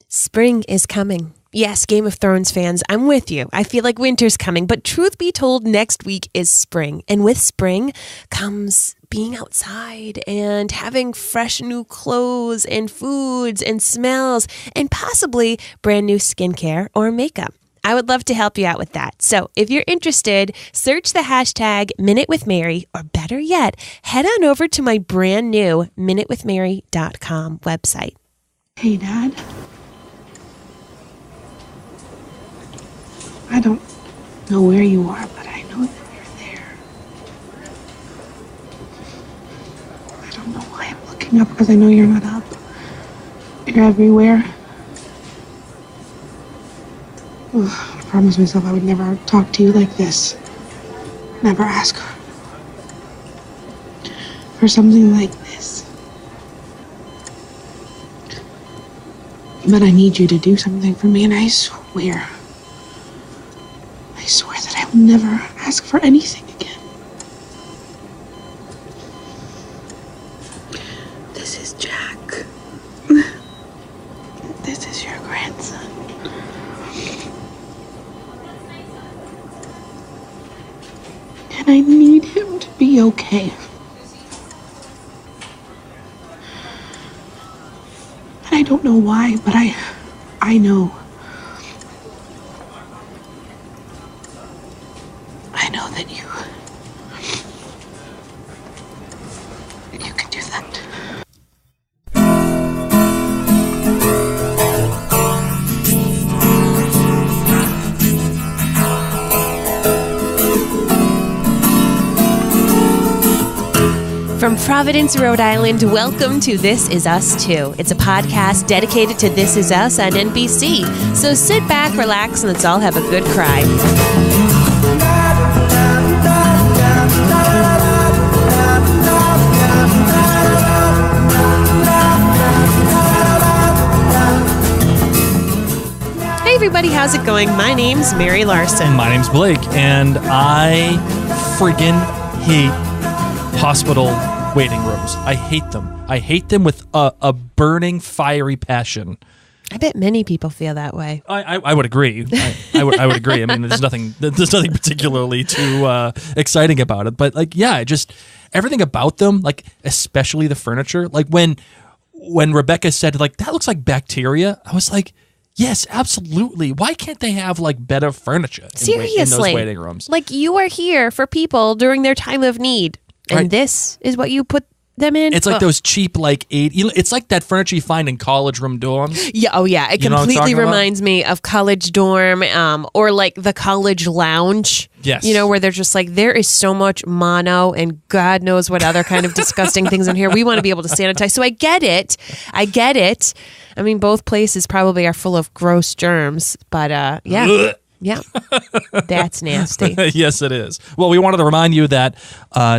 Spring is coming. Yes, Game of Thrones fans, I'm with you. I feel like winter's coming, but truth be told, next week is spring. And with spring comes being outside and having fresh new clothes and foods and smells and possibly brand new skincare or makeup. I would love to help you out with that. So if you're interested, search the hashtag Minute with Mary, or better yet, head on over to my brand new minutewithmary.com website. Hey, Dad. I don't know where you are, but I know that you're there. I don't know why I'm looking up, because I know you're not up. You're everywhere. Ugh, I promised myself I would never talk to you like this. Never ask for something like this. But I need you to do something for me, and I swear that I will never ask for anything again. This is Jack. This is your grandson. And I need him to be okay. And I don't know why, but I know. I know that you can do that. From Providence, Rhode Island, welcome to This Is Us Too. It's a podcast dedicated to This Is Us on NBC. So sit back, relax, and let's all have a good cry. Hey everybody, how's it going? My name's Mary Larson. My name's Blake, and I friggin' hate hospital waiting rooms. I hate them. I hate them with a burning, fiery passion. I bet many people feel that way. I would agree. I would agree. I mean, there's nothing particularly too exciting about it. But just everything about them, especially the furniture. Like when Rebecca said, that looks like bacteria, I was like, yes, absolutely. Why can't they have better furniture Seriously, in those waiting rooms? You are here for people during their time of need. And Right. This is what you put them in? It's like those cheap, it's like that furniture you find in college room dorms. Yeah, oh yeah. It You know what I'm completely talking about? reminds me of college dorm or the college lounge. Yes. Where they're just there is so much mono and God knows what other kind of disgusting things in here. We want to be able to sanitize. So I get it. I mean, both places probably are full of gross germs, but yeah. Ugh. Yeah, that's nasty. Yes, it is. Well, we wanted to remind you that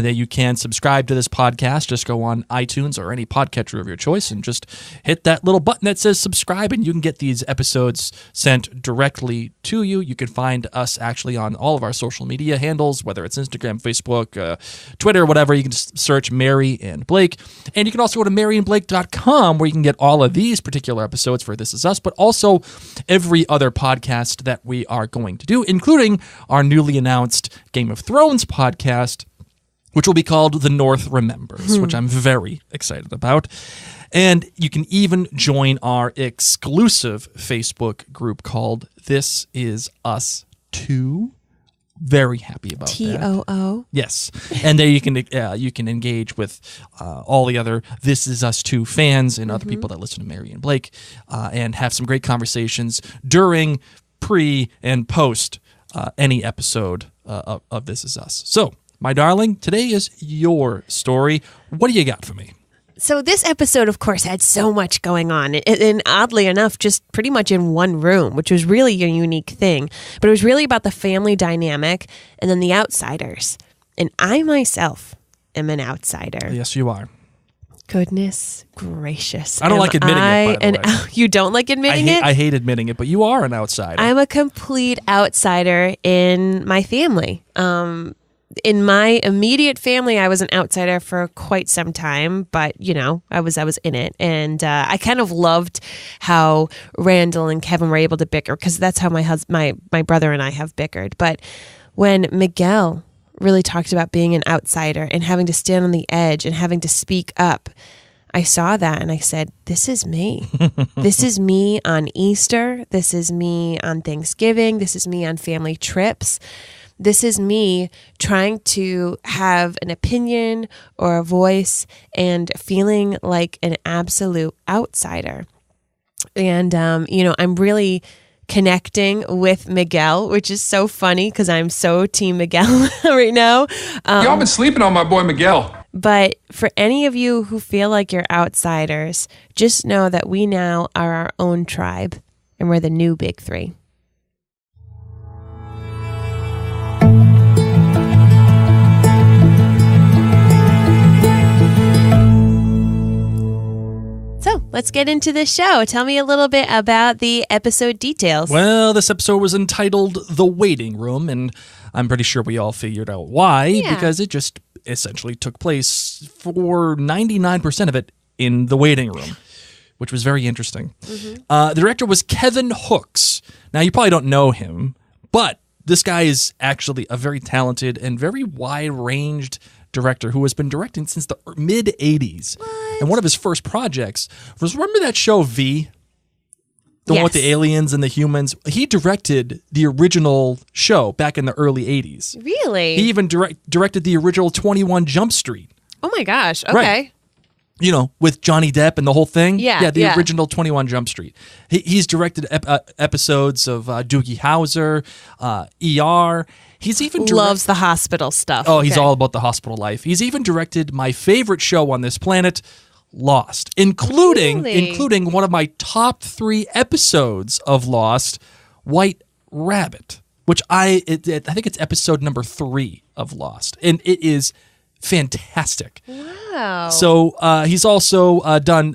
you can subscribe to this podcast. Just go on iTunes or any podcatcher of your choice and just hit that little button that says subscribe, and you can get these episodes sent directly to you. You can find us actually on all of our social media handles, whether it's Instagram, Facebook, Twitter, whatever. You can just search Mary and Blake. And you can also go to maryandblake.com where you can get all of these particular episodes for This Is Us, but also every other podcast that we are going to do, including our newly announced Game of Thrones podcast, which will be called The North Remembers, which I'm very excited about. And you can even join our exclusive Facebook group called This Is Us 2. Very happy about that. TOO. Yes, and there you can engage with all the other This Is Us 2 fans and other people that listen to Mary and Blake, and have some great conversations during, pre, and post any episode of This Is Us. So, my darling, today is your story. What do you got for me? So this episode, of course, had so much going on, and oddly enough, just pretty much in one room, which was really a unique thing. But it was really about the family dynamic and then the outsiders. And I myself am an outsider. Yes, you are. Goodness gracious. I don't like admitting it, by the way. You don't like admitting it? I hate admitting it, but you are an outsider. I'm a complete outsider in my family. in my immediate family, I was an outsider for quite some time, but I was in it, and I kind of loved how Randall and Kevin were able to bicker, because that's how my brother and I have bickered. But when Miguel really talked about being an outsider and having to stand on the edge and having to speak up, I saw that and I said, this is me. This is me on Easter. This is me on Thanksgiving. This is me on family trips. This is me trying to have an opinion or a voice and feeling like an absolute outsider. And, I'm really connecting with Miguel, which is so funny because I'm so team Miguel right now. Y'all been sleeping on my boy Miguel. But for any of you who feel like you're outsiders, just know that we now are our own tribe, and we're the new big three. So let's get into the show. Tell me a little bit about the episode details. Well, this episode was entitled The Waiting Room, and I'm pretty sure we all figured out why, because it just essentially took place for 99% of it in the waiting room, which was very interesting. The director was Kevin Hooks. Now, you probably don't know him, but this guy is actually a very talented and very wide-ranged director who has been directing since the mid-'80s. And one of his first projects was, remember that show V? The one with the aliens and the humans? He directed the original show back in the early 80s. Really? He even directed the original 21 Jump Street. Oh my gosh, okay. Right. With Johnny Depp and the whole thing. Yeah, the original 21 Jump Street. He's directed episodes of Doogie Howser, ER. He's even loves the hospital stuff. Oh, he's all about the hospital life. He's even directed my favorite show on this planet, Lost, including one of my top 3 episodes of Lost, White Rabbit, which I think it's episode number 3 of Lost, and it is fantastic. Wow. So he's also done.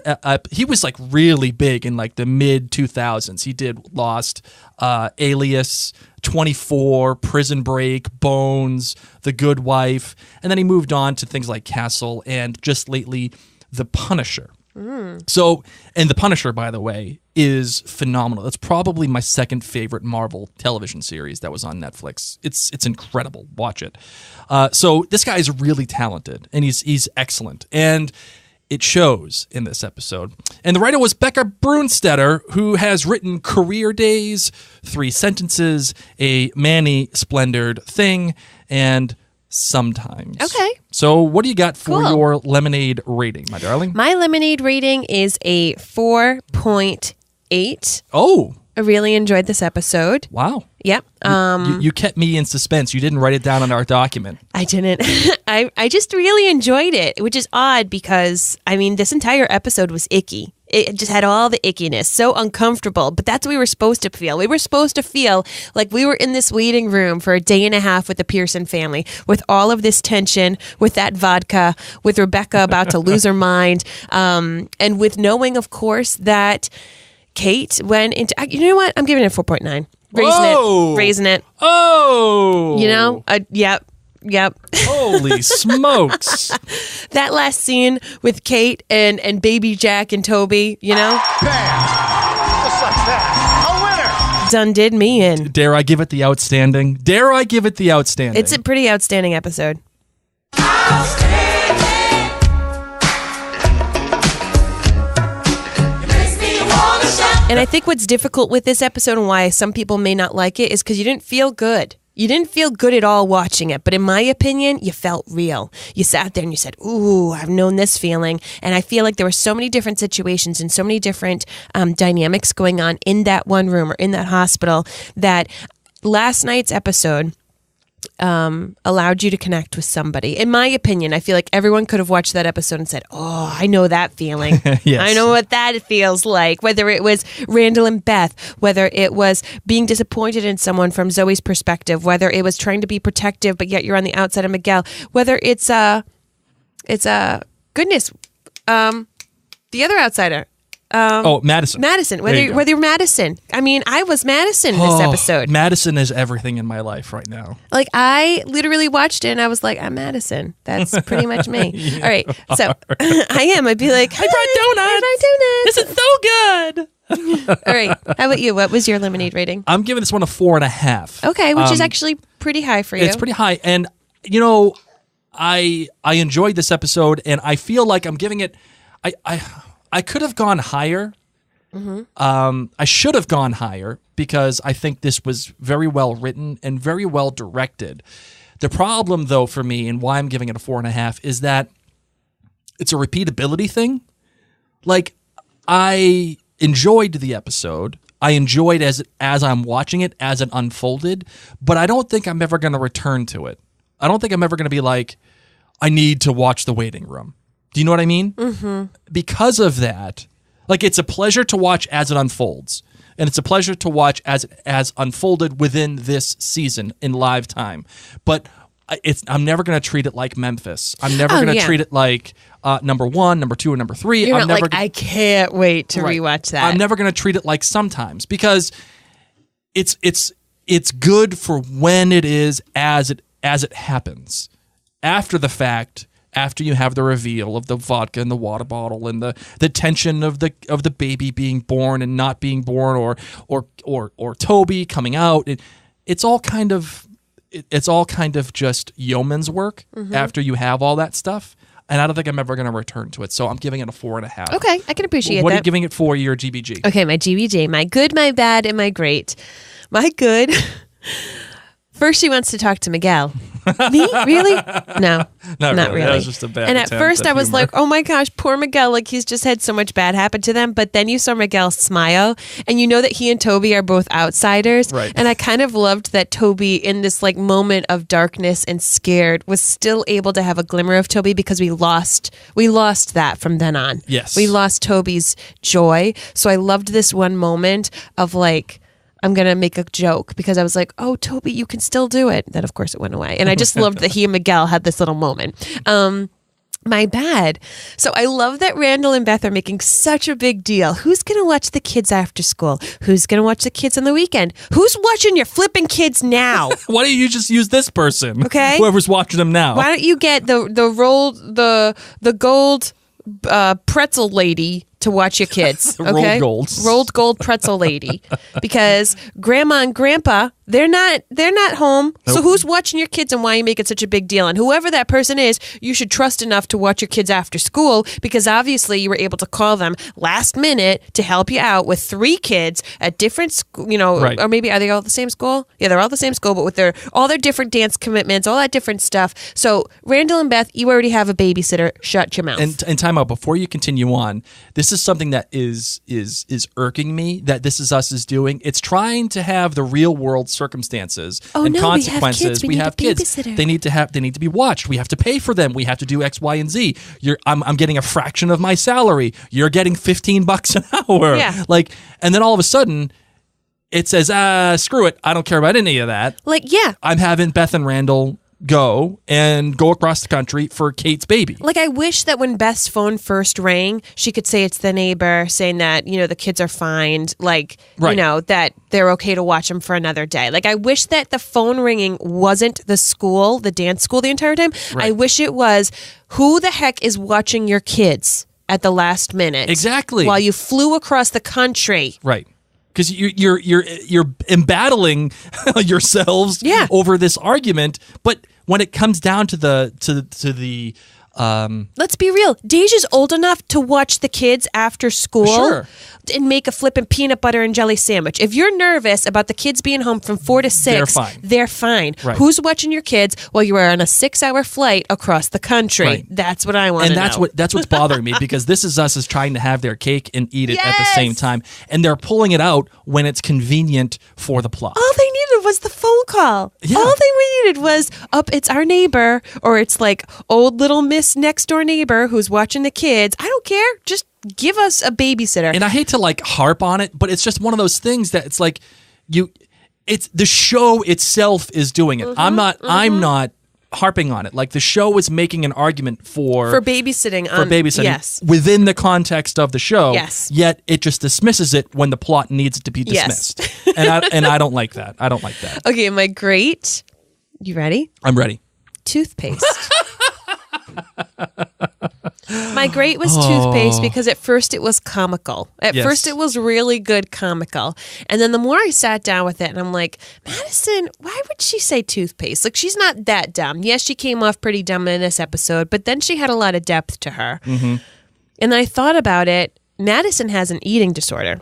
He was like really big in like the mid 2000s. He did Lost, Alias, 24, Prison Break, Bones, The Good Wife, and then he moved on to things like Castle and just lately The Punisher. So, and The Punisher, by the way, is phenomenal. It's probably my second favorite Marvel television series that was on Netflix. It's incredible. Watch it. So this guy is really talented, and he's excellent, and it shows in this episode. And the writer was Becca Brunstetter, who has written Career Days, 3 Sentences, A Manny Splendored Thing, and Sometimes. Okay. So what do you got for your Lemonade rating, my darling? My Lemonade rating is a 4.8. Oh. I really enjoyed this episode. Wow. Yep. You kept me in suspense. You didn't write it down on our document. I didn't. I just really enjoyed it, which is odd because, this entire episode was icky. It just had all the ickiness, so uncomfortable. But that's what we were supposed to feel. We were supposed to feel like we were in this waiting room for a day and a half with the Pearson family, with all of this tension, with that vodka, with Rebecca about to lose her mind, and with knowing, of course, that Kate went into... You know what? I'm giving it a 4.9. Raising it. Oh! Yep. Holy smokes. That last scene with Kate and baby Jack and Toby, Bam! Just like that. A winner! Done did me in. Dare I give it the outstanding? It's a pretty outstanding episode. And I think what's difficult with this episode and why some people may not like it is because you didn't feel good. You didn't feel good at all watching it, but in my opinion, you felt real. You sat there and you said, ooh, I've known this feeling. And I feel like there were so many different situations and so many different dynamics going on in that one room or in that hospital that last night's episode allowed you to connect with somebody. In my opinion, I feel like everyone could have watched that episode and said, oh, I know that feeling. Yes. I know what that feels like. Whether it was Randall and Beth, whether it was being disappointed in someone from Zoe's perspective, whether it was trying to be protective, but yet you're on the outside of Miguel, whether it's the other outsider. Madison. Madison. There you go. Whether you're Madison. I mean, I was Madison this episode. Madison is everything in my life right now. Like, I literally watched it and I was like, I'm Madison. That's pretty much me. All right. So I am. I'd be like, I brought donuts. This is so good. All right. How about you? What was your lemonade rating? I'm giving this one a 4.5. Okay, which is actually pretty high for you. It's pretty high. And, I enjoyed this episode, and I feel like I'm giving it... I could have gone higher. Mm-hmm. I should have gone higher because I think this was very well written and very well directed. The problem, though, for me, and why I'm giving it a 4.5, is that it's a repeatability thing. Like, I enjoyed the episode. I enjoyed as I'm watching it, as it unfolded, but I don't think I'm ever going to return to it. I don't think I'm ever going to be like, I need to watch The Waiting Room. Do you know what I mean? Mm-hmm. Because of that, like, it's a pleasure to watch as it unfolds, and it's a pleasure to watch as unfolded within this season in live time. But I'm never going to treat it like Memphis. I'm never going to treat it like number 1, number 2, and number 3. You're not like, I can't wait to rewatch that. I'm never going to treat it like Sometimes, because it's good for when it is as it happens. After the fact, after you have the reveal of the vodka and the water bottle and the tension of the baby being born and not being born, or Toby coming out, it's all kind of just yeoman's work after you have all that stuff. And I don't think I'm ever going to return to it. So I'm giving it a 4.5. Okay, I can appreciate that. What are you giving it for your GBG? Okay, my GBG, my good, my bad, and my great. My good. First, she wants to talk to Miguel. Me? Really? No, not really. That was just a bad And at attempt first, at I was humor. like, oh my gosh, poor Miguel. Like, he's just had so much bad happen to them. But then you saw Miguel smile, and you know that he and Toby are both outsiders. Right. And I kind of loved that Toby, in this like moment of darkness and scared, was still able to have a glimmer of Toby, because we lost that from then on. Yes. We lost Toby's joy. So I loved this one moment of like, I'm going to make a joke, because I was like, oh, Toby, you can still do it. Then, of course, it went away. And I just loved that he and Miguel had this little moment. My bad. So I love that Randall and Beth are making such a big deal. Who's going to watch the kids after school? Who's going to watch the kids on the weekend? Who's watching your flipping kids now? Why don't you just use this person? Okay. Whoever's watching them now. Why don't you get the gold pretzel lady to watch your kids? Okay, rolled gold pretzel lady, because grandma and grandpa, they're not home. Nope. So who's watching your kids, and why are you making such a big deal? And whoever that person is, you should trust enough to watch your kids after school, because obviously you were able to call them last minute to help you out with 3 kids at different Right. or maybe are they all at the same school? Yeah, they're all the same school, but with all their different dance commitments, all that different stuff. So Randall and Beth, you already have a babysitter. Shut your mouth. And time out, before you continue on, this is something that is irking me, that This Is Us is doing. It's trying to have the real world circumstances and consequences. We have kids. They need to be watched. We have to pay for them. We have to do X, Y, and Z. I'm getting a fraction of my salary. You're getting $15 an hour. Yeah. Like, and then all of a sudden it says, screw it. I don't care about any of that. Like, yeah. I'm having Beth and Randall go across the country for Kate's baby. Like, I wish that when Beth's phone first rang, she could say it's the neighbor saying that, the kids are fine, like, right. That they're okay to watch them for another day. Like, I wish that the phone ringing wasn't the dance school the entire time. Right. I wish it was, who the heck is watching your kids at the last minute? Exactly. While you flew across the country. Right. Because you're embattling yourselves over this argument, but when it comes down to the let's be real. Deja's old enough to watch the kids after school. Sure. And make a flippin' peanut butter and jelly sandwich. If you're nervous about the kids being home from 4 to 6, they're fine. Right. Who's watching your kids while you are on a 6-hour flight across the country? Right. That's what I want to know. And that's what's bothering me, because This Is Us is trying to have their cake and eat it at the same time, and they're pulling it out when it's convenient for the plot. All they needed was the phone call. Yeah. All we needed was, it's our neighbor, or it's like old little Miss next door neighbor who's watching the kids. I don't care. Just give us a babysitter. And I hate to like harp on it, but it's just one of those things that it's like it's the show itself is doing it. I'm not harping on it. Like the show is making an argument for babysitting. Yes. within the context of the show. Yes. Yet it just dismisses it when the plot needs it to be dismissed. Yes. and I don't like that. I don't like that. Okay, my great. You ready? I'm ready. Toothpaste. My great was toothpaste because at first it was comical. At Yes. first it was really good comical. And then the more I sat down with it and I'm like, Madison, why would she say toothpaste? Like, she's not that dumb. Yes, she came off pretty dumb in this episode, but then she had a lot of depth to her. Mm-hmm. And then I thought about it. Madison has an eating disorder.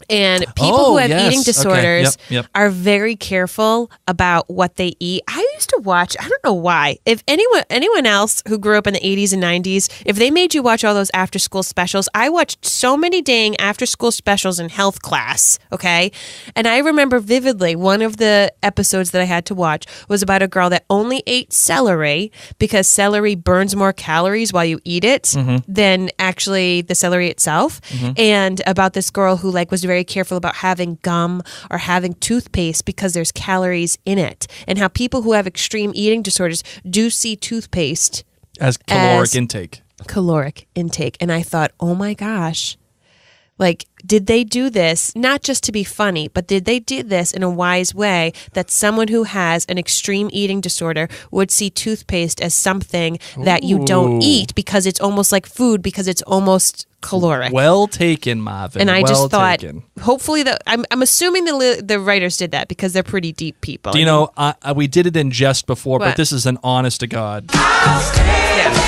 And people who have eating disorders Yep. are very careful about what they eat. I used to watch, I don't know why, if anyone else who grew up in the 80s and 90s, if they made you watch all those after school specials, I watched so many dang after school specials in health class, okay? And I remember vividly one of the episodes that I had to watch was about a girl that only ate celery because celery burns more calories while you eat it than actually the celery itself. And about this girl who was very careful about having gum or having toothpaste because there's calories in it, and how people who have extreme eating disorders do see toothpaste As caloric intake. And I thought, oh my gosh, did they do this not just to be funny, but did they do this in a wise way that someone who has an extreme eating disorder would see toothpaste as something that you don't eat because it's almost like food, because it's almost caloric. Well taken, Marvin. And I just thought, taken. hopefully, I'm assuming the writers did that because they're pretty deep people. Do you know, we did it in jest before, What? but this is an honest to God. Yeah.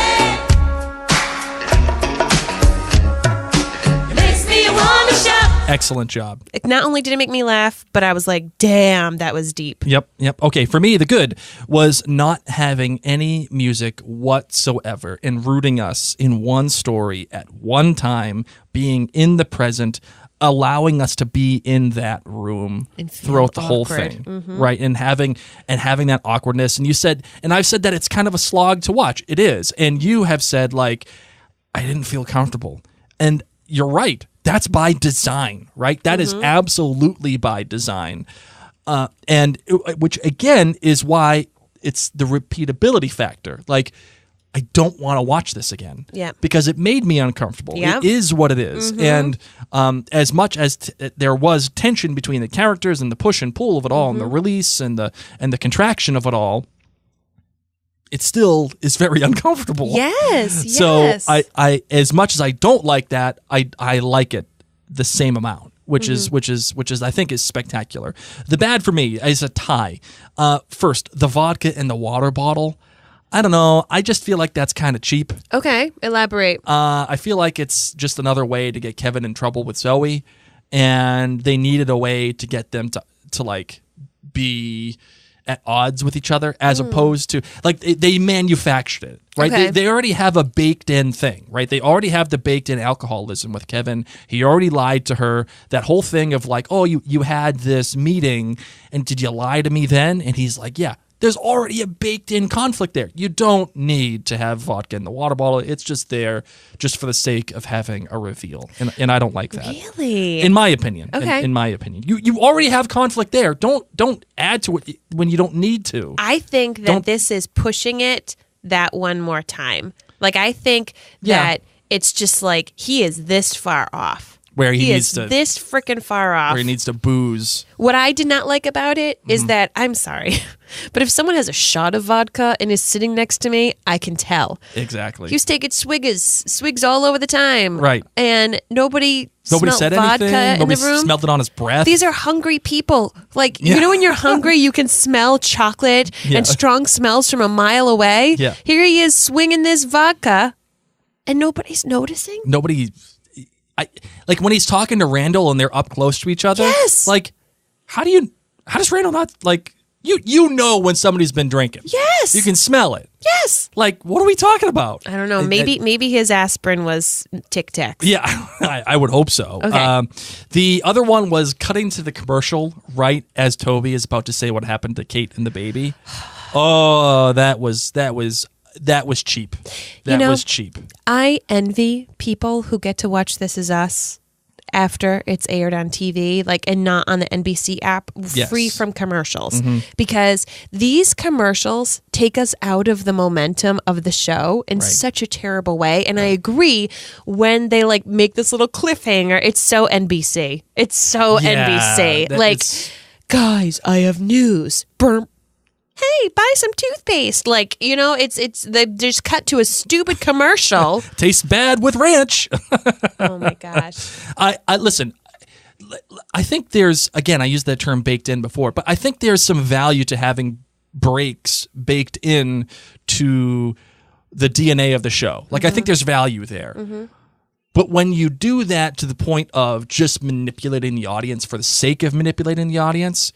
Excellent job. Not only did it make me laugh, but I was like, damn, that was deep. Yep. Okay, for me, the good was not having any music whatsoever and rooting us in one story at one time, being in the present, allowing us to be in that room And feel throughout the whole awkward. thing, right? And having that awkwardness. And you said, and I've said that it's kind of a slog to watch. It is. And you have said, I didn't feel comfortable. And you're right. That's by design, right? That is absolutely by design. And which, again, is why it's the repeatability factor. I don't want to watch this again. Yeah. Because it made me uncomfortable. Yeah. It is what it is. And as much as there was tension between the characters and the push and pull of it all and the release and the contraction of it all, it still is very uncomfortable. Yes. So I as much as I don't like that, I like it the same amount, which is I think is spectacular. The bad for me is a tie. First, the vodka and the water bottle. I don't know. I just feel like that's kind of cheap. Okay, elaborate. I feel like it's just another way to get Kevin in trouble with Zoe, and they needed a way to get them to be at odds with each other, as opposed to they manufactured it, right? Okay. They already have a baked in thing, right? They already have the baked in alcoholism with Kevin. He already lied to her. That whole thing of oh, you had this meeting and did you lie to me then? And he's like, yeah. There's already a baked in conflict there. You don't need to have vodka in the water bottle. It's just there just for the sake of having a reveal. And I don't like that. Really? In my opinion. Okay. In my opinion. You already have conflict there. Don't add to it when you don't need to. I think that this is pushing it that one more time. I think that it's just he is this far off. Where he needs is to this freaking far off. where he needs to booze. What I did not like about it is that, I'm sorry, but if someone has a shot of vodka and is sitting next to me, I can tell. Exactly. He was taking swigs all over the time. Right. And nobody smelled said vodka anything. Nobody in the room. smelled it on his breath. These are hungry people. Yeah. You know, when you're hungry, you can smell chocolate and strong smells from a mile away. Yeah. Here he is swinging this vodka, and nobody's noticing. Nobody. When he's talking to Randall and they're up close to each other. Yes. How does Randall not you know when somebody's been drinking? Yes. You can smell it. Yes. What are we talking about? I don't know. Maybe his aspirin was Tic Tacs. Yeah, I would hope so. Okay. The other one was cutting to the commercial right as Toby is about to say what happened to Kate and the baby. Oh, that was cheap. That was cheap. I envy people who get to watch This Is Us after it's aired on TV, like, and not on the NBC app, Yes. free from commercials, because these commercials take us out of the momentum of the show in Right. such a terrible way. And I agree, when they like make this little cliffhanger, it's so NBC. It's so NBC. that Like, is- guys, I have news. Burp. Hey, buy some toothpaste. Like, you know, it's they just cut to a stupid commercial. tastes bad with ranch. Oh my gosh. I listen. I think there's, again, I used that term baked in before, but I think there's some value to having breaks baked in to the DNA of the show. Like, I think there's value there. But when you do that to the point of just manipulating the audience for the sake of manipulating the audience,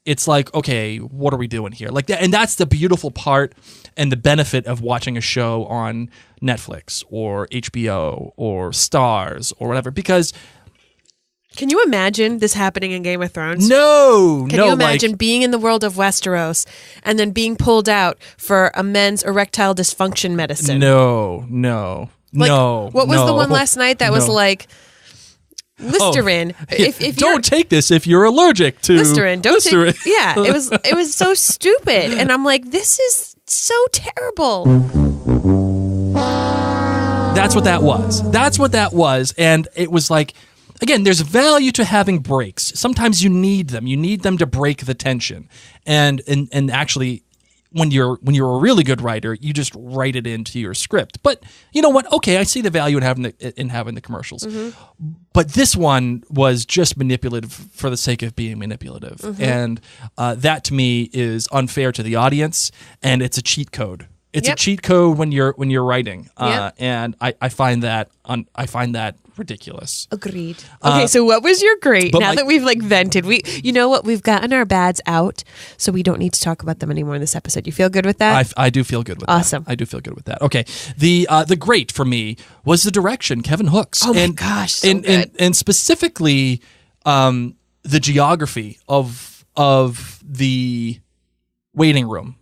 it's like, okay, what are we doing here? Like that, and that's the beautiful part and the benefit of watching a show on Netflix or HBO or Stars or whatever. Because Can you imagine this happening in Game of Thrones? Can Can you imagine being in the world of Westeros and then being pulled out for a men's erectile dysfunction medicine? No. Like, what was the one last night that was No. like Listerine? If you're don't take this if you're allergic to Listerine, don't Listerine. take. Yeah, it was so stupid, and I'm like, this is so terrible. That's what that was. And it was like, again, there's value to having breaks. Sometimes you need them. You need them to break the tension. And actually, when you're a really good writer, you just write it into your script. But you know what? Okay, I see the value in having the commercials. But this one was just manipulative for the sake of being manipulative, and that to me is unfair to the audience, and it's a cheat code. It's a cheat code when you're writing, and I find that ridiculous. Agreed. Okay, so what was your great? but Now my- that we've like vented, you know what? We've gotten our bads out, so we don't need to talk about them anymore in this episode. You feel good with that? I do feel good with Awesome. that. I do feel good with that. Okay. The great for me was the direction, Kevin Hooks. Oh my gosh, so and, good. and specifically the geography of the waiting room.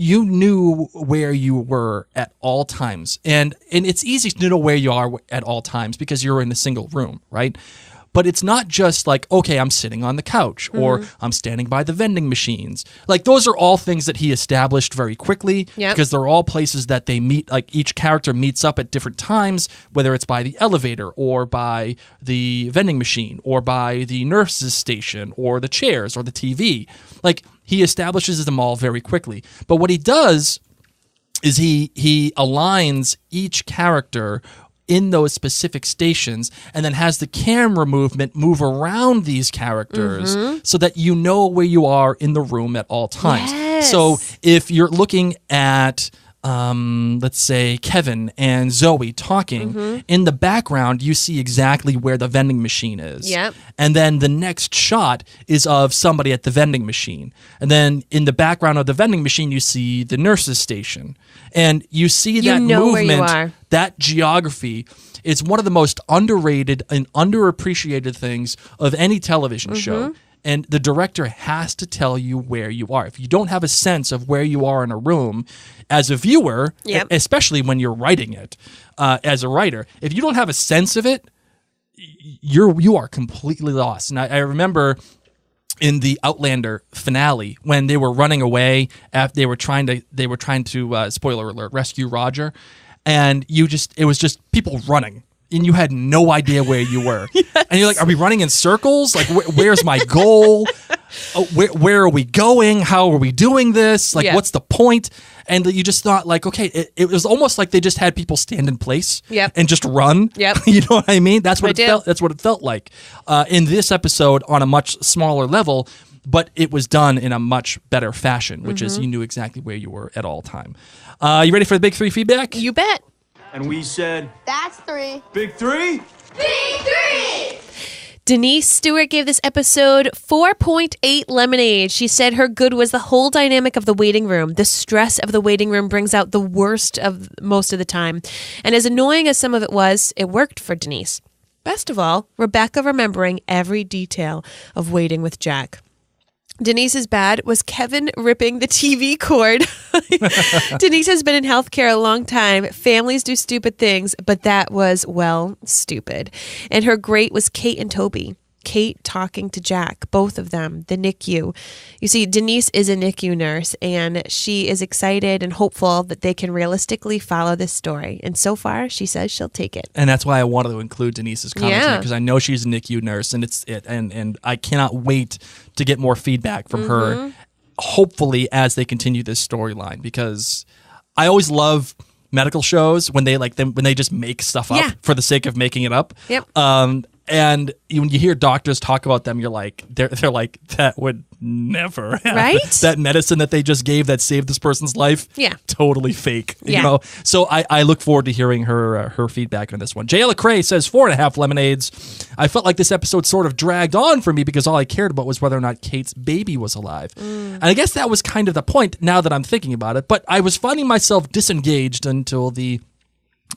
You knew where you were at all times. And it's easy to know where you are at all times because you're in a single room, right? But it's not just like, okay, I'm sitting on the couch or I'm standing by the vending machines. Like, those are all things that he established very quickly because they're all places that they meet. Like, each character meets up at different times, whether it's by the elevator or by the vending machine or by the nurse's station or the chairs or the TV. Like, he establishes them all very quickly. But what he does is he aligns each character in those specific stations and then has the camera movement move around these characters so that you know where you are in the room at all times. Yes. So if you're looking at let's say Kevin and Zoe talking, in the background you see exactly where the vending machine is. Yep. And then the next shot is of somebody at the vending machine. And then in the background of the vending machine you see the nurse's station. And you see that know where you movement, are. that geography is one of the most underrated and underappreciated things of any television show. And the director has to tell you where you are. If you don't have a sense of where you are in a room, as a viewer, Yep. especially when you're writing it, as a writer, if you don't have a sense of it, you are completely lost. And I remember in the Outlander finale when they were running away after they were trying to spoiler alert, rescue Roger, and it was just people running. And you had no idea where you were. And you're like, are we running in circles? Like, where's my goal? Where are we going? How are we doing this? Like, Yeah. what's the point? And you just thought, like, okay, it was almost like they just had people stand in place Yep. and just run. Yep. You know what I mean? That's what I it do. felt. That's what it felt like in this episode on a much smaller level. But it was done in a much better fashion, which is you knew exactly where you were at all time. You ready for the big three feedback? You bet. And we said, That's 3. Big 3? Denise Stewart gave this episode 4.8 lemonade. She said her good was the whole dynamic of the waiting room. The stress of the waiting room brings out the worst of most of the time. And as annoying as some of it was, it worked for Denise. Best of all, Rebecca remembering every detail of waiting with Jack. Denise's bad was Kevin ripping the TV cord. Denise has been in healthcare a long time. Families do stupid things, but that was, well, stupid. And her great was Kate and Toby. Kate talking to Jack, both of them, the NICU. You see, Denise is a NICU nurse, and she is excited and hopeful that they can realistically follow this story. And so far, she says she'll take it. And that's why I wanted to include Denise's comments Yeah. because I know she's a NICU nurse, and and I cannot wait to get more feedback from her. Hopefully, as they continue this storyline, because I always love medical shows when they when they just make stuff up Yeah. for the sake of making it up. Yep. And when you hear doctors talk about them, you're like, they're like, that would never happen. Right? That medicine that they just gave that saved this person's life, Yeah. totally fake. You Yeah. know? So I look forward to hearing her feedback on this one. Jayla Cray says 4.5 lemonades. I felt like this episode sort of dragged on for me because all I cared about was whether or not Kate's baby was alive. And I guess that was kind of the point now that I'm thinking about it. But I was finding myself disengaged until the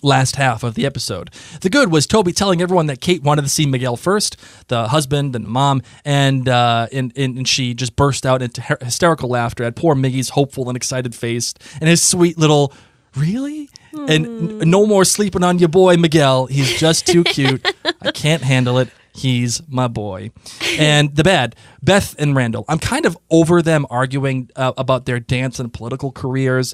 last half of the episode. The good was Toby telling everyone that Kate wanted to see Miguel first, the husband and mom, and she just burst out into hysterical laughter at poor Miggy's hopeful and excited face and his sweet little, really? And no more sleeping on your boy Miguel. He's just too cute. I can't handle it. He's my boy. And the bad, Beth and Randall. I'm kind of over them arguing about their dance and political careers.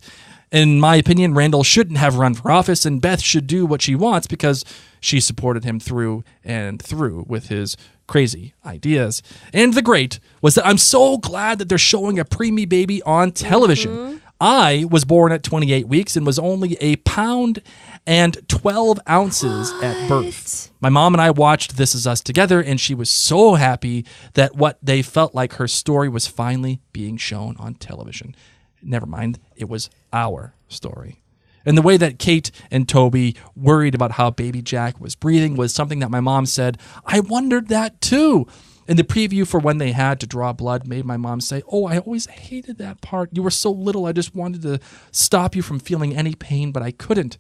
In my opinion, Randall shouldn't have run for office, and Beth should do what she wants because she supported him through and through with his crazy ideas. And the great was that I'm so glad that they're showing a preemie baby on television. I was born at 28 weeks and was only a pound and 12 ounces at birth. My mom and I watched This Is Us together, and she was so happy that what they felt like her story was finally being shown on television. Never mind, it was our story. And the way that Kate and Toby worried about how baby Jack was breathing was something that my mom said, I wondered that too. And the preview for when they had to draw blood made my mom say, oh, I always hated that part. You were so little, I just wanted to stop you from feeling any pain, but I couldn't.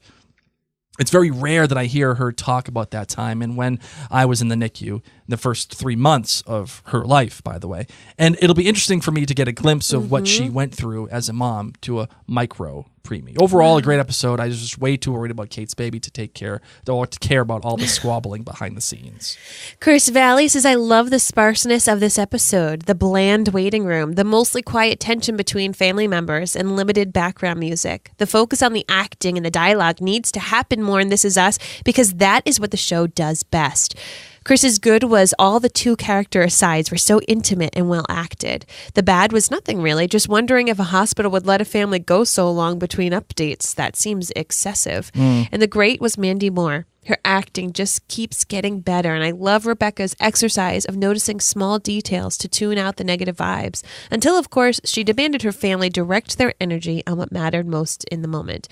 It's very rare that I hear her talk about that time and when I was in the NICU, the first 3 months of her life, by the way. And it'll be interesting for me to get a glimpse of what she went through as a mom to a micro preemie. Overall, a great episode. I was just way too worried about Kate's baby to care about all the squabbling behind the scenes. Chris Valley says, I love the sparseness of this episode, the bland waiting room, the mostly quiet tension between family members, and limited background music. The focus on the acting and the dialogue needs to happen more in This Is Us because that is what the show does best. Chris's good was all the two character asides were so intimate and well acted. The bad was nothing really, just wondering if a hospital would let a family go so long between updates. That seems excessive. And the great was Mandy Moore. Her acting just keeps getting better, and I love Rebecca's exercise of noticing small details to tune out the negative vibes, until, of course, she demanded her family direct their energy on what mattered most in the moment.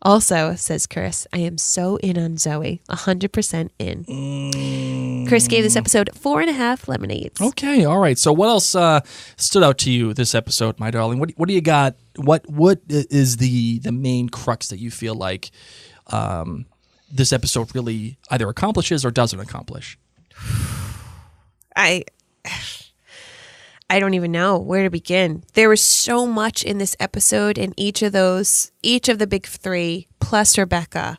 Also, says Chris, I am so in on Zoe, 100% in. Chris gave this episode 4.5 lemonades. Okay, all right. So what else stood out to you this episode, my darling? What do you got? What is the main crux that you feel like this episode really either accomplishes or doesn't accomplish? I don't even know where to begin. There was so much in this episode, and each of the big three, plus Rebecca,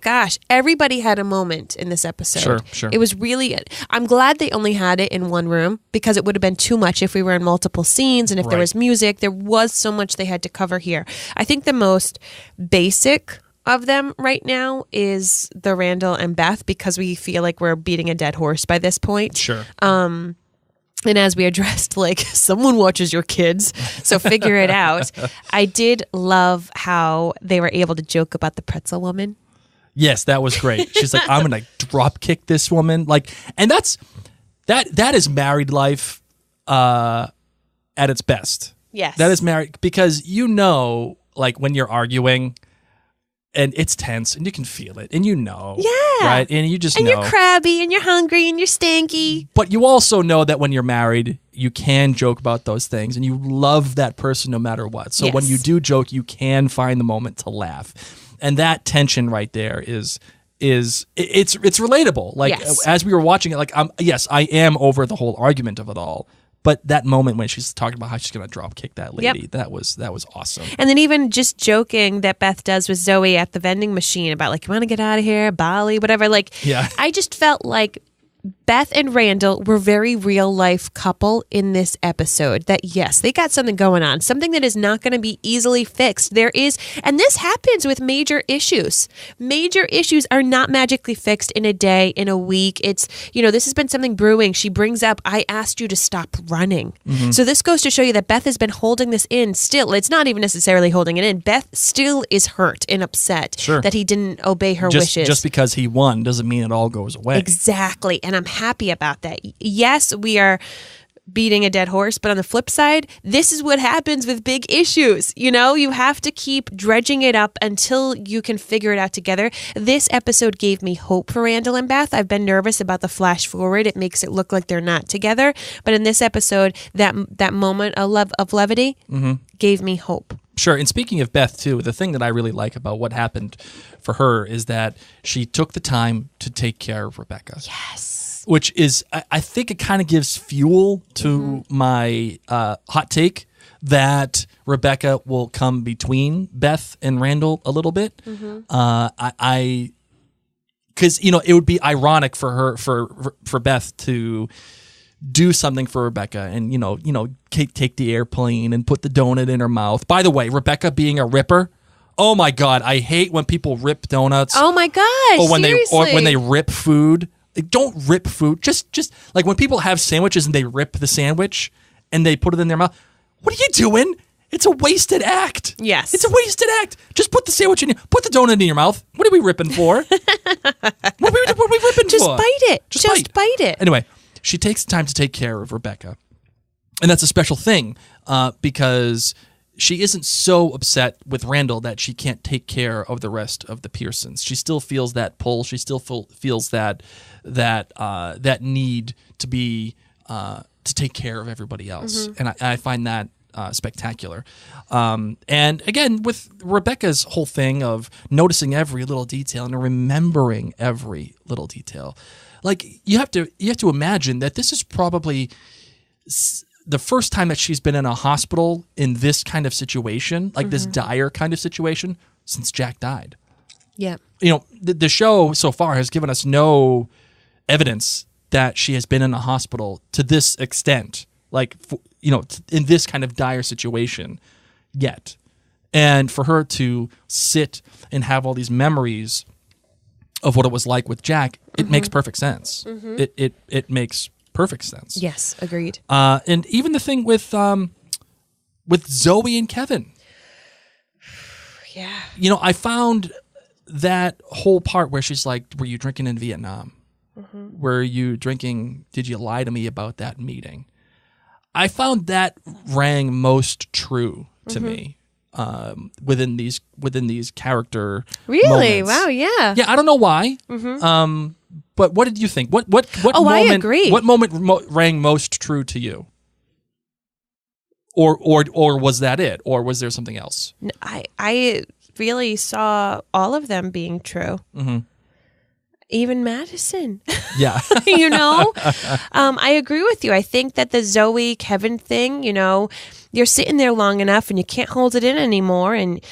gosh, everybody had a moment in this episode. Sure. It was really, I'm glad they only had it in one room because it would have been too much if we were in multiple scenes and if there was music. There was so much they had to cover here. I think the most basic of them right now is the Randall and Beth because we feel like we're beating a dead horse by this point. Sure. And as we addressed, like, someone watches your kids, so figure it out. I did love how they were able to joke about the pretzel woman. Yes, that was great. She's like, I'm going to drop kick this woman. Like, and that is married life at its best. Yes. That is married because like when you're arguing and it's tense and you can feel it and right? And you just and know. you're crabby and you're hungry and you're stanky. But you also know that when you're married, you can joke about those things and you love that person no matter what. So when you do joke, you can find the moment to laugh. And that tension right there it's relatable. Like as we were watching it, like I am over the whole argument of it all. But that moment when she's talking about how she's going to drop kick that lady, Yep. that was awesome. And then even just joking that Beth does with Zoe at the vending machine about like, you want to get out of here, Bali, whatever. Like, Yeah. I just felt like Beth and Randall were very real life couple in this episode. That yes, they got something going on, something that is not going to be easily fixed. There is, and this happens with major issues. Major issues are not magically fixed in a day, in a week. It's, this has been something brewing. She brings up, I asked you to stop running. So this goes to show you that Beth has been holding this in still. It's not even necessarily holding it in. Beth still is hurt and upset Sure. that he didn't obey her wishes. Just because he won doesn't mean it all goes away. Exactly. And I'm happy about that. Yes, we are beating a dead horse, but on the flip side, this is what happens with big issues. You have to keep dredging it up until you can figure it out together. This episode gave me hope for Randall and Beth. I've been nervous about the flash forward. It makes it look like they're not together. But in this episode, that moment of levity gave me hope. Sure. And speaking of Beth, too, the thing that I really like about what happened for her is that she took the time to take care of Rebecca. Yes. Which is, I think it kind of gives fuel to my hot take that Rebecca will come between Beth and Randall a little bit. Because, it would be ironic for her, for Beth to do something for Rebecca and, take the airplane and put the donut in her mouth. By the way, Rebecca being a ripper. Oh my God, I hate when people rip donuts. Oh my gosh, or when seriously. they rip food. Like, don't rip food. Just like when people have sandwiches and they rip the sandwich and they put it in their mouth. What are you doing? It's a wasted act. Yes. It's a wasted act. Just put the sandwich in put the donut in your mouth. What are we ripping for? what are we ripping Just for? bite it. Just bite it. Anyway, she takes the time to take care of Rebecca. And that's a special thing because she isn't so upset with Randall that she can't take care of the rest of the Pearsons. She still feels that pull. She still feels that need to be to take care of everybody else. And I find that spectacular. And again, with Rebecca's whole thing of noticing every little detail and remembering every little detail, like you have to imagine that this is probably the first time that she's been in a hospital in this kind of situation, like this dire kind of situation, since Jack died. Yeah. The show so far has given us no evidence that she has been in a hospital to this extent, like, in this kind of dire situation yet. And for her to sit and have all these memories of what it was like with Jack, it makes perfect sense. It makes perfect sense. Yes, agreed. And even the thing with Zoe and Kevin. Yeah. I found that whole part where she's like, were you drinking in Vietnam? Were you drinking? Did you lie to me about that meeting? I found that rang most true to me within these character Really? moments. Wow, yeah. Yeah, I don't know why. But what did you think? What Oh, moment? I agree. What moment rang most true to you? Or was that it? Or was there something else? I really saw all of them being true. Even Madison. Yeah. I agree with you. I think that the Zoe Kevin thing, you're sitting there long enough and you can't hold it in anymore. And,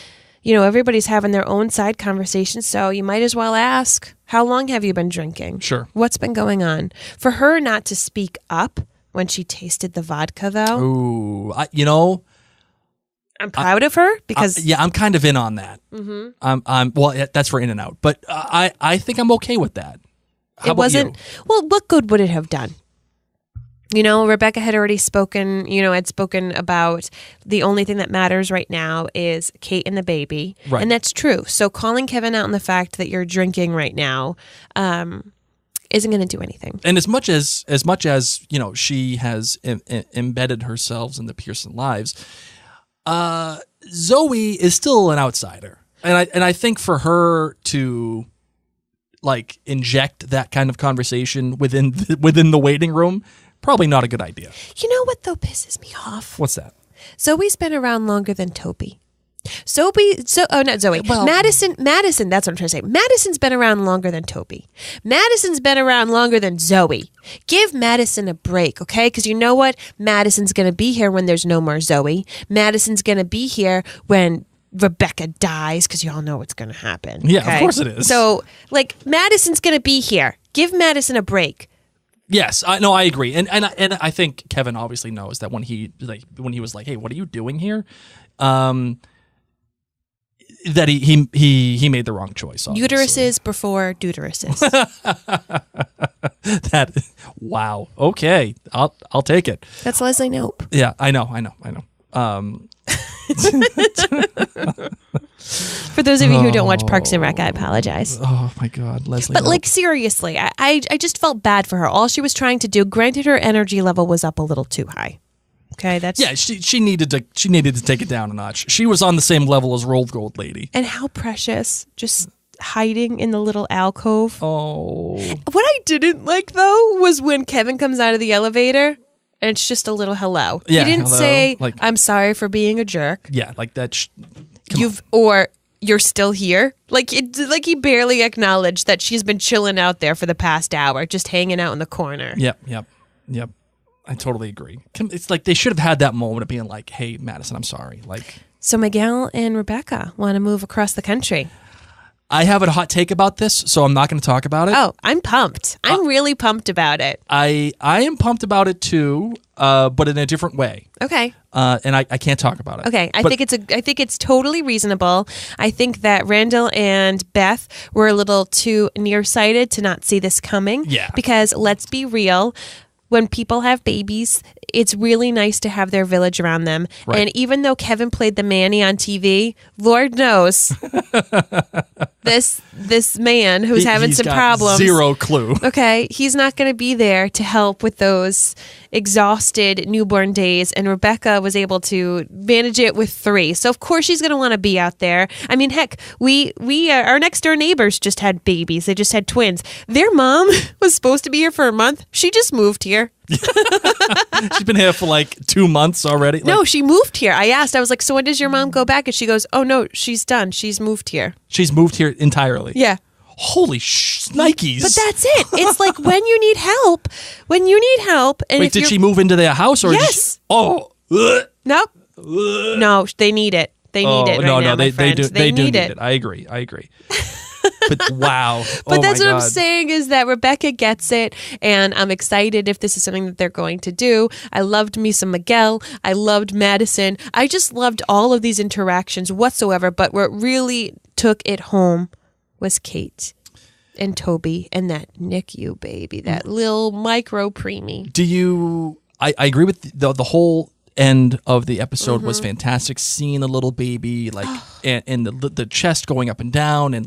everybody's having their own side conversation. So you might as well ask, how long have you been drinking? Sure. What's been going on? For her not to speak up when she tasted the vodka, though. Ooh, I'm proud of her because I'm kind of in on that. Well, that's for In-N-Out, but I think I'm okay with that. How about you? Well, what good would it have done? Rebecca had already spoken, about the only thing that matters right now is Kate and the baby. Right. And that's true. So calling Kevin out on the fact that you're drinking right now isn't going to do anything. And as much as she has embedded herself in the Pearson lives, Zoe is still an outsider, and I think for her to like inject that kind of conversation within the waiting room, probably not a good idea. You know what though pisses me off? What's that? Zoe's been around longer than Toby. Not Zoe. Madison, that's what I'm trying to say. Madison's been around longer than Toby. Madison's been around longer than Zoe. Give Madison a break, okay? Because you know what? Madison's going to be here when there's no more Zoe. Madison's going to be here when Rebecca dies, because you all know what's going to happen. Yeah, okay? of course it is. So, Madison's going to be here. Give Madison a break. Yes, I agree, and I think Kevin obviously knows that when he was like, "Hey, what are you doing here?" That he made the wrong choice. Obviously. Uteruses before deuteruses. Wow. Okay, I'll take it. That's Leslie Knope. Yeah, I know. For those of you who don't watch Parks and Rec, I apologize. Oh my God, Leslie. But seriously, I just felt bad for her. All she was trying to do, granted, her energy level was up a little too high. Okay, she needed to take it down a notch. She was on the same level as Roll Gold Lady. And how precious, just hiding in the little alcove. Oh. What I didn't like though was when Kevin comes out of the elevator. And it's just a little hello. Yeah, he didn't hello. say, I'm sorry for being a jerk. Yeah, like that. You're still here. He barely acknowledged that she's been chilling out there for the past hour, just hanging out in the corner. Yep. I totally agree. It's like they should have had that moment of being like, "Hey, Madison, I'm sorry." So Miguel and Rebecca want to move across the country. I have a hot take about this, so I'm not going to talk about it. Oh, I'm pumped. I'm really pumped about it. I am pumped about it too, but in a different way. Okay. And I can't talk about it. Okay. I think it's totally reasonable. I think that Randall and Beth were a little too nearsighted to not see this coming. Yeah. Because let's be real. When people have babies, it's really nice to have their village around them. Right. And even though Kevin played the Manny on TV, Lord knows this man who's having he's some got problems. Zero clue. Okay, he's not going to be there to help with those exhausted newborn days, and Rebecca was able to manage it with 3. So of course she's going to want to be out there. I mean, heck, we our next door neighbors just had babies. They just had twins. Their mom was supposed to be here for a month. She just moved here. She's been here for 2 months already. No, she moved here. I asked. I was like, so when does your mom go back? And she goes, oh no, she's done. She's moved here. She's moved here entirely. Yeah. Holy Nikes. But that's it. It's like when you need help. And wait, did she move into their house or? Yes. Nope. No, they need it. They need it right now, my they friend. do. They do need it. I agree. But wow. But that's what I'm saying is that Rebecca gets it, and I'm excited if this is something that they're going to do. I loved me some Miguel. I loved Madison. I just loved all of these interactions whatsoever. But what really took it home was Kate and Toby and that NICU baby, that little micro preemie. Do you? I agree with the whole end of the episode was fantastic. Seeing the little baby, and the chest going up and down, and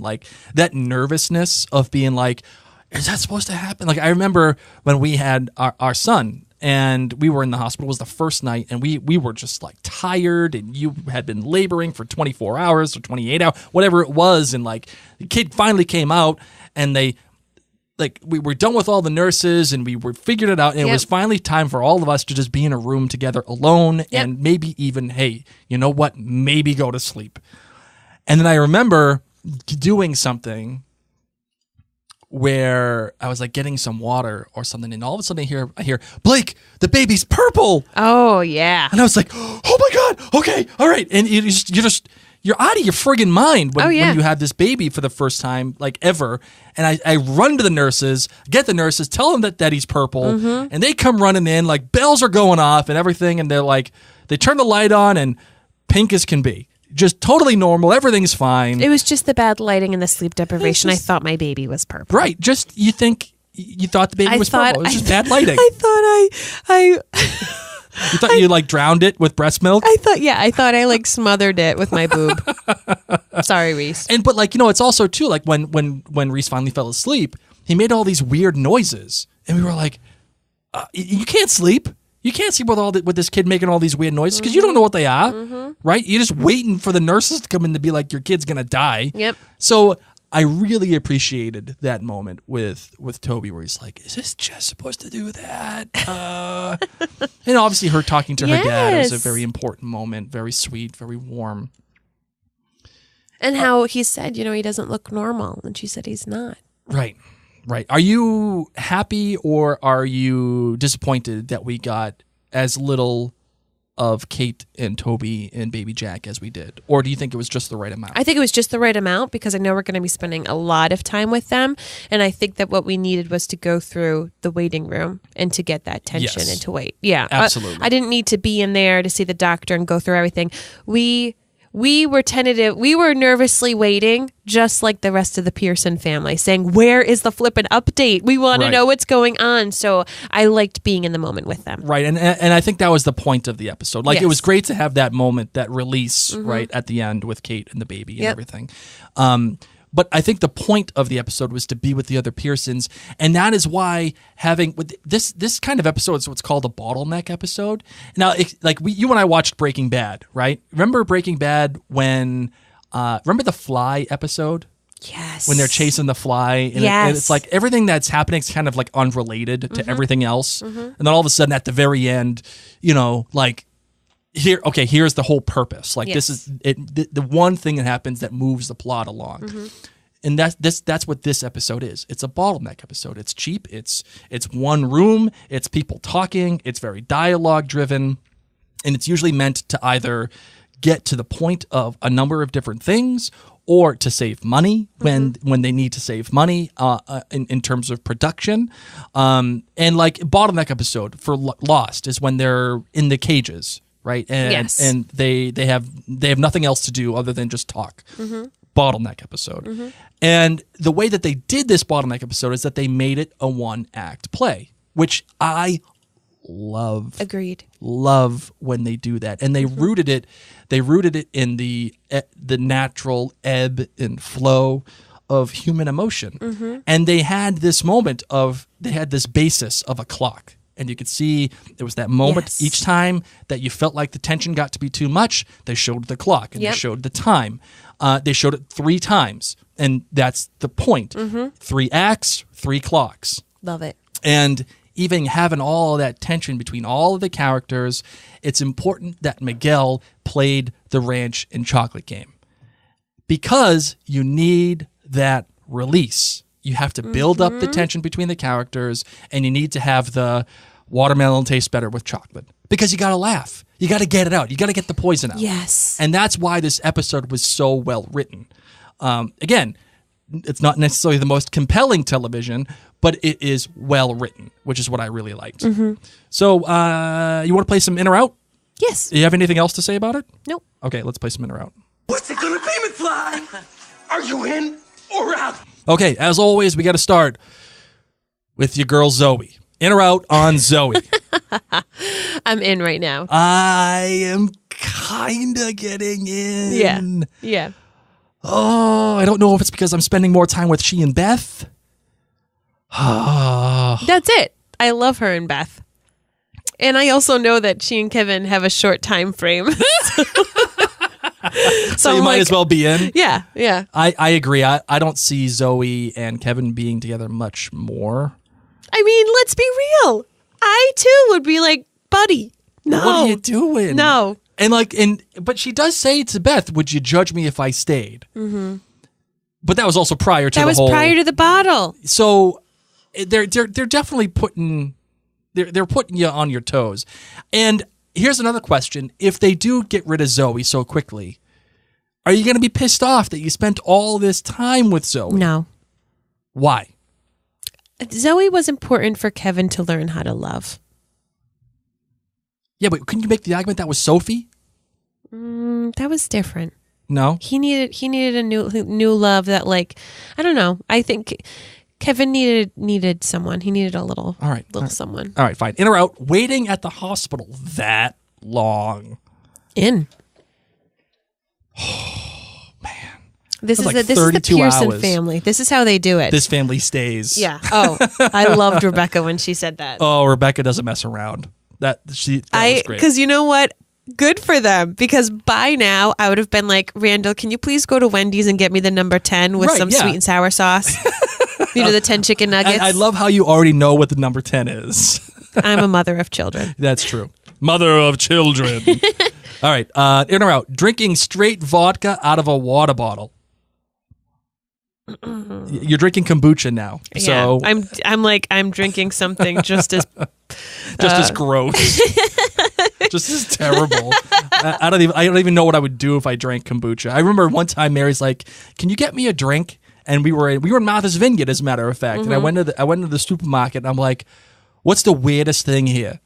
that nervousness of being like, is that supposed to happen? I remember when we had our son. And we were in the hospital. It was the first night, and we were just tired, and you had been laboring for 24 hours or 28 hours, whatever it was. And the kid finally came out, and we were done with all the nurses, and we were figured it out. And it was finally time for all of us to just be in a room together alone, and maybe even, hey, you know what? Maybe go to sleep. And then I remember doing something where I was getting some water or something, and all of a sudden I hear Blake, the baby's purple. Oh yeah. And I was like, oh my God, okay, all right. And you're out of your friggin' mind when you have this baby for the first time ever. And I run to the nurses, get the nurses, tell them that he's purple, and they come running in, bells are going off and everything, and they're they turn the light on, and pink as can be. Just totally normal. Everything's fine. It was just the bad lighting and the sleep deprivation. I thought my baby was purple. Right. Just you thought the baby was purple. It was just bad lighting. I thought you thought you drowned it with breast milk? I thought I smothered it with my boob. Sorry, Reese. But it's also too when Reese finally fell asleep, he made all these weird noises, and we were like, you can't sleep. You can't sleep with this kid making all these weird noises because you don't know what they are, right? You're just waiting for the nurses to come in to be like, your kid's gonna die. Yep. So I really appreciated that moment with Toby where he's like, is this just supposed to do that? And obviously her talking to her dad was a very important moment, very sweet, very warm. And how he said, he doesn't look normal. And she said he's not. Right. Are you happy or are you disappointed that we got as little of Kate and Toby and baby Jack as we did? Or do you think it was just the right amount? I think it was just the right amount because I know we're going to be spending a lot of time with them. And I think that what we needed was to go through the waiting room and to get that tension Yes. and to wait. Yeah. Absolutely. I didn't need to be in there to see the doctor and go through everything. We were tentative. We were nervously waiting, just like the rest of the Pearson family, saying, where is the flippin' update? We want to Right. know what's going on. So I liked being in the moment with them. Right, and I think that was the point of the episode. Like, it was Yes. great to have that moment, that release, right, at the end with Kate and the baby and Yep. everything. But I think the point of the episode was to be with the other Pearsons, and that is why having with this kind of episode is what's called a bottleneck episode. Now, you and I watched Breaking Bad, right? Remember Breaking Bad when remember the Fly episode? Yes. When they're chasing the fly, and Yes. it's like everything that's happening is kind of like unrelated to everything else, and then all of a sudden at the very end, like here's the whole purpose. Like this Yes. is it. The one thing that happens that moves the plot along, and that's what this episode is. It's a bottleneck episode. It's cheap. It's one room. It's people talking. It's very dialogue driven, and it's usually meant to either get to the point of a number of different things or to save money when they need to save money in terms of production. And like bottleneck episode for Lost is when they're in the cages, right? And Yes. and they have nothing else to do other than just talk. Bottleneck episode. And the way that they did this bottleneck episode is that they made it a one-act play, which I love. Agreed. Love when they do that, and they rooted it in the natural ebb and flow of human emotion. And they had this moment they had this basis of a clock, and you could see there was that moment Yes. each time that you felt like the tension got to be too much. They showed the clock and Yep. they showed the time. They showed it 3 times, and that's the point. 3 acts, 3 clocks. Love it. And even having all of that tension between all of the characters, it's important that Miguel played the ranch and chocolate game because you need that release. You have to build up the tension between the characters, and you need to have the watermelon taste better with chocolate because you got to laugh. You got to get it out. You got to get the poison out. Yes. And that's why this episode was so well written. Again, it's not necessarily the most compelling television, but it is well written, which is what I really liked. So, you want to play some in or out? Yes. Do you have anything else to say about it? Nope. Okay, let's play some in or out. What's it gonna be, McFly? Are you in or out? Okay, as always, we got to start with your girl Zoe. In or out on Zoe? I'm in right now. I am kind of getting in. Yeah. Yeah. Oh, I don't know if it's because I'm spending more time with she and Beth. That's it. I love her and Beth. And I also know that she and Kevin have a short time frame. So you I'm might like, as well be in. Yeah, yeah. I agree. I don't see Zoe and Kevin being together much more. I mean, let's be real. I too would be like, buddy, no. What are you doing? No. But she does say to Beth, "Would you judge me if I stayed?" Mm-hmm. But that was also prior to That the was whole. prior to the bottle. So they're definitely putting they're putting you on your toes. And here's another question: if they do get rid of Zoe so quickly, are you going to be pissed off that you spent all this time with Zoe? No. Why? Zoe was important for Kevin to learn how to love. Yeah, but couldn't you make the argument that was Sophie? That was different. No. He needed a new love that, like, I don't know. I think Kevin needed someone. He needed a little someone. All right, fine. In or out, waiting at the hospital that long. In. Oh, man. This is like the 32 Pearson hours. family. This is how they do it. This family stays. Yeah. Oh, I loved Rebecca when she said that. Oh, Rebecca doesn't mess around. That was great. Because you know what? Good for them. Because by now I would have been like, Randall, can you please go to Wendy's and get me the number 10 with Right, some yeah. sweet and sour sauce? The 10 chicken nuggets. I love how you already know what the number 10 is. I'm a mother of children. That's true. Mother of children. All right. In or out. Drinking straight vodka out of a water bottle. You're drinking kombucha now. So yeah, I'm drinking something just as gross. Just as terrible. I don't even know what I would do if I drank kombucha. I remember one time Mary's like, "Can you get me a drink?" And we were in Martha's Vineyard, as a matter of fact. And I went to the supermarket and I'm like, "What's the weirdest thing here?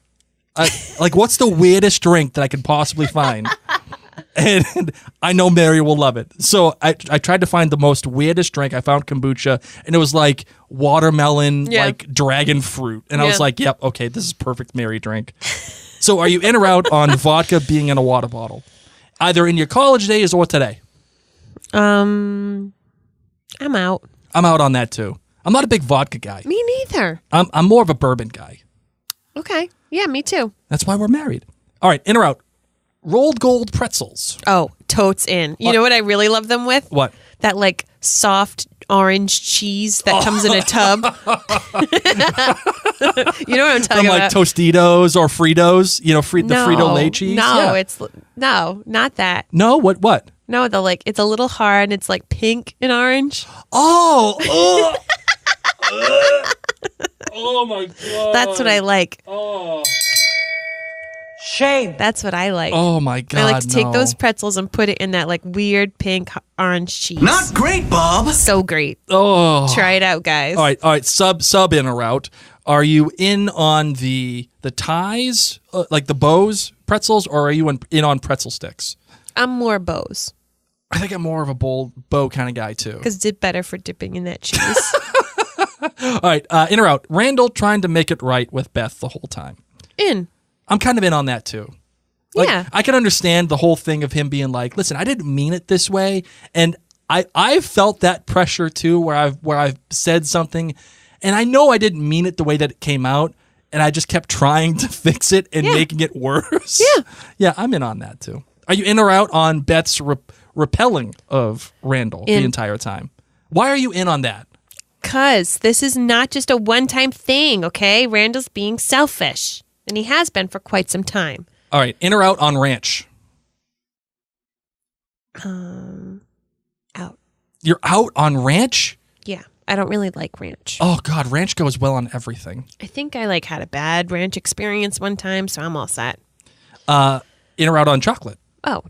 What's the weirdest drink that I can possibly find?" And I know Mary will love it. So I tried to find the most weirdest drink. I found kombucha, and it was like watermelon, like dragon fruit. And I was like, yep, okay, this is perfect Mary drink. So are you in or out on vodka being in a water bottle? Either in your college days or today? I'm out. I'm out on that too. I'm not a big vodka guy. Me neither. I'm more of a bourbon guy. Okay. Yeah, me too. That's why we're married. All right, in or out? Rolled gold pretzels. Oh, totes in. You know what I really love them with? What? That like soft orange cheese that comes in a tub. You know what I'm talking From like about? Tostitos or Fritos, the Frito-Lay cheese? No, Yeah. not that. No, what? No, it's a little hard and it's like pink and orange. Oh, oh my God. That's what I like. Oh. Shame. That's what I like. Oh my God. I like to take no. those pretzels and put it in that like weird pink orange cheese. Not great, Bob. So great. Oh. Try it out, guys. All right. Sub in or out. Are you in on the ties, like the Bose pretzels, or are you in on pretzel sticks? I'm more Bose I think I'm more of a bow kind of guy too. because it's better for dipping in that cheese. All right. In or out. Randall trying to make it right with Beth the whole time. In. I'm kind of in on that too. Like, Yeah. I can understand the whole thing of him being like, listen, I didn't mean it this way. And I've felt that pressure too, where I've said something and I know I didn't mean it the way that it came out. And I just kept trying to fix it and making it worse. Yeah. Yeah, I'm in on that too. Are you in or out on Beth's repelling of Randall the entire time? Why are you in on that? Because this is not just a one-time thing, okay? Randall's being selfish. And he has been for quite some time. All right, in or out on Ranch? Out. You're out on Ranch? Yeah. I don't really like ranch. Oh God, Ranch goes well on everything. I think I had a bad ranch experience one time, so I'm all set. In or out on chocolate? Oh,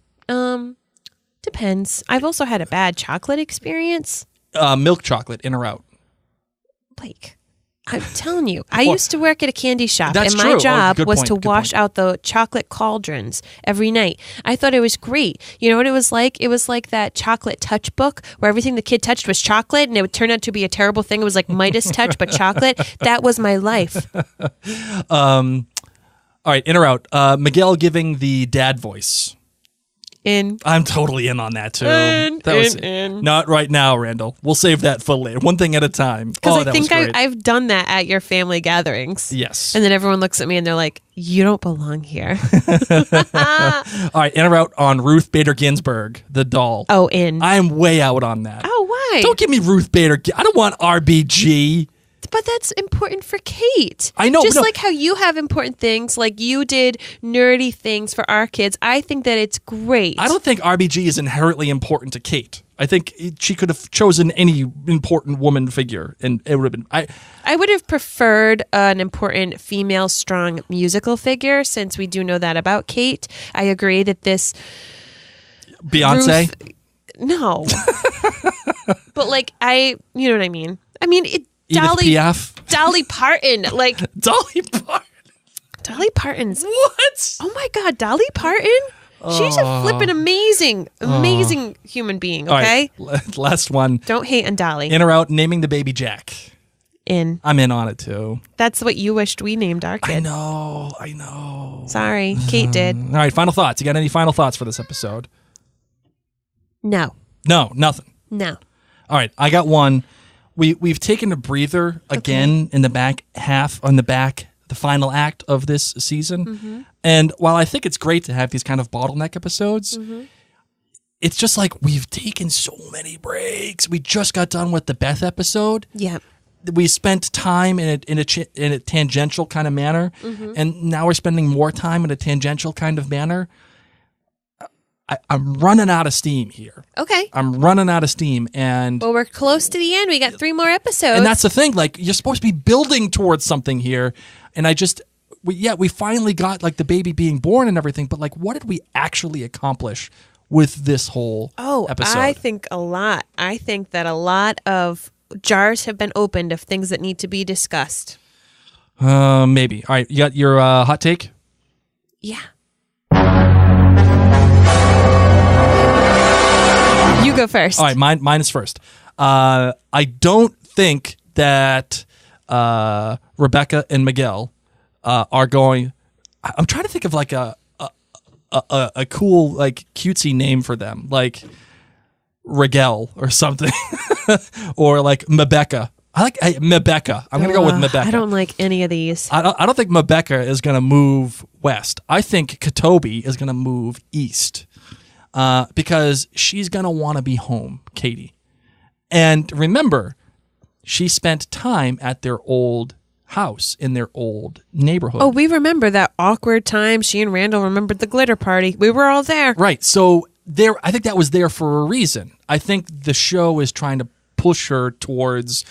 depends. I've also had a bad chocolate experience. Milk chocolate, in or out? Like, I'm telling you, I used to work at a candy shop, That's and my true. Oh, job good was point, to good wash point. out the chocolate cauldrons every night. I thought it was great. You know what it was like? It was like that chocolate touch book where everything the kid touched was chocolate, and it would turn out to be a terrible thing. It was like Midas touch, but chocolate. That was my life. All right, in or out? Miguel giving the dad voice. In. I'm totally in on that too. In. Not right now, Randall. We'll save that for later. One thing at a time. Because Oh, I think I've done that at your family gatherings. Yes. And then everyone looks at me and they're like, you don't belong here. All right, in or out on Ruth Bader Ginsburg, the doll. Oh, in. I'm way out on that. Oh, why? Don't give me Ruth Bader. I don't want RBG. But that's important for Kate. I know, Just no. like how you have important things, like you did nerdy things for our kids. I think that it's great. I don't think RBG is inherently important to Kate. I think she could have chosen any important woman figure, and it would have been. I would have preferred an important female strong musical figure, since we do know that about Kate. I agree that this Beyonce. Ruth, no. But you know what I mean? I mean, Edith Dolly Parton, like Dolly Parton. Dolly Parton's. What? Oh my God, Dolly Parton? She's a flippin' amazing human being, okay? All right, last one. Don't hate on Dolly. In or out, naming the baby Jack. In. I'm in on it too. That's what you wished we named our kid. I know. Sorry, Kate did. All right, final thoughts. You got any final thoughts for this episode? No. No, nothing. No. All right, I got one. We've taken a breather again in the back half, the final act of this season. Mm-hmm. And while I think it's great to have these kind of bottleneck episodes, Mm-hmm. it's just like we've taken so many breaks. We just got done with the Beth episode. Yeah. we spent time in a tangential kind of manner, and now we're spending more time in a tangential kind of manner. I'm running out of steam here. Okay. I'm running out of steam, and Well, we're close to the end. We got 3 more episodes. and that's the thing. Like, you're supposed to be building towards something here, and we finally got like the baby being born and everything. But like, what did we actually accomplish with this whole episode? I think a lot. I think that a lot of jars have been opened of things that need to be discussed. Maybe. All right, you got your hot take? Yeah. You go first. All right, mine is first. I don't think that Rebecca and Miguel are going. I'm trying to think of like a cool, like, cutesy name for them, like Regel or something, or like Mebecca. I like Mebecca. I'm gonna go with Mebecca. I don't like any of these. I don't think Mebecca is gonna move west. I think Katobi is gonna move east. Because she's going to want to be home, Katie. And remember, she spent time at their old house in their old neighborhood. Oh, we remember that awkward time. She and Randall remembered the glitter party. We were all there. Right. So I think that was there for a reason. I think the show is trying to push her towards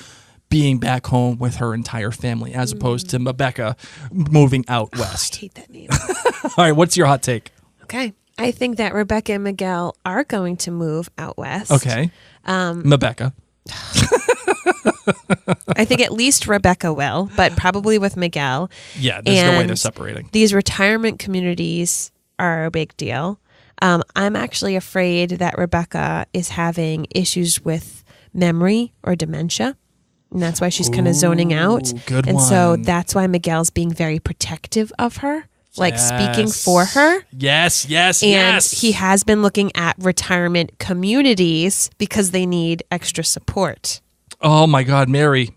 being back home with her entire family, as opposed to Mebecca moving out west. I hate that name. All right, what's your hot take? Okay. I think that Rebecca and Miguel are going to move out west. Okay. Mebecca. I think at least Rebecca will, but probably with Miguel. Yeah, there's no way they're And separating. These retirement communities are a big deal. I'm actually afraid that Rebecca is having issues with memory or dementia. And that's why she's kind of zoning out. Good and so one. that's why Miguel's being very protective of her, like speaking for her. Yes, yes, And yes. he has been looking at retirement communities because they need extra support. Oh my God, Mary.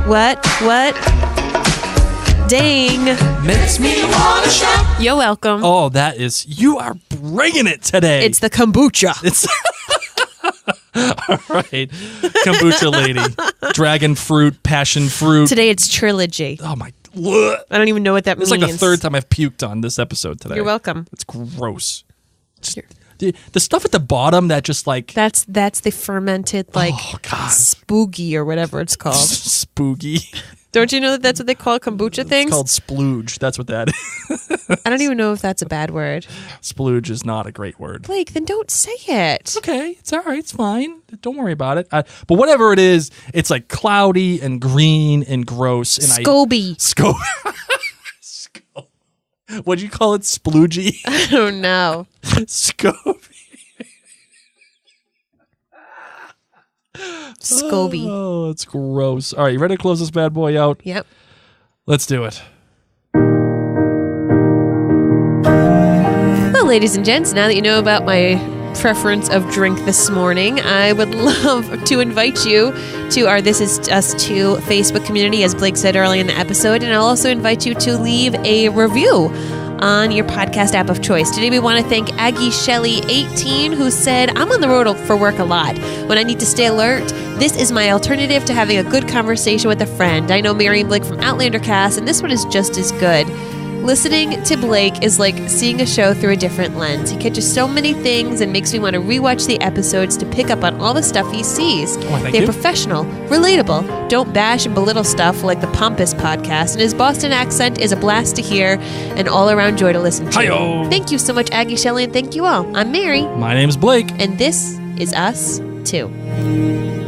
What? Dang. Makes me wanna shout. You're welcome. Oh, you are bringing it today. It's the kombucha. It's all right. Kombucha lady. Dragon fruit, passion fruit. Today it's trilogy. Oh my. I don't even know what that It's means. like the third time I've puked on this episode today. You're welcome. It's gross. The stuff at the bottom that just like That's the fermented, like, Oh, God. spooky or whatever it's called. spooky. Don't you know that that's what they call kombucha things? It's called splooge. That's what that is. I don't even know if that's a bad word. Splooge is not a great word. Blake, then don't say it. Okay, it's all right. It's fine. Don't worry about it. But whatever it is, it's like cloudy and green and gross. And Scoby. What'd you call it? Sploogy? I don't know. Scoby. Scoby. Oh, it's gross. All right, you ready to close this bad boy out? Yep. Let's do it. Well, ladies and gents, now that you know about my preference of drink this morning, I would love to invite you to our This Is Us 2 Facebook community, as Blake said earlier in the episode, and I'll also invite you to leave a review on your podcast app of choice. Today we want to thank Aggie Shelley 18, who said, I'm on the road for work a lot. When I need to stay alert, this is my alternative to having a good conversation with a friend. I know Mary and Blake from Outlander Cast, and this one is just as good. Listening to Blake is like seeing a show through a different lens. He catches so many things and makes me want to rewatch the episodes to pick up on all the stuff he sees. thank They're you. professional, relatable, don't bash and belittle stuff like the Pompous podcast, and his Boston accent is a blast to hear and all-around joy to listen to. Hi-yo. Thank you so much, Aggie Shelley, and thank you all. I'm Mary, My name's Blake. and this is Us 2.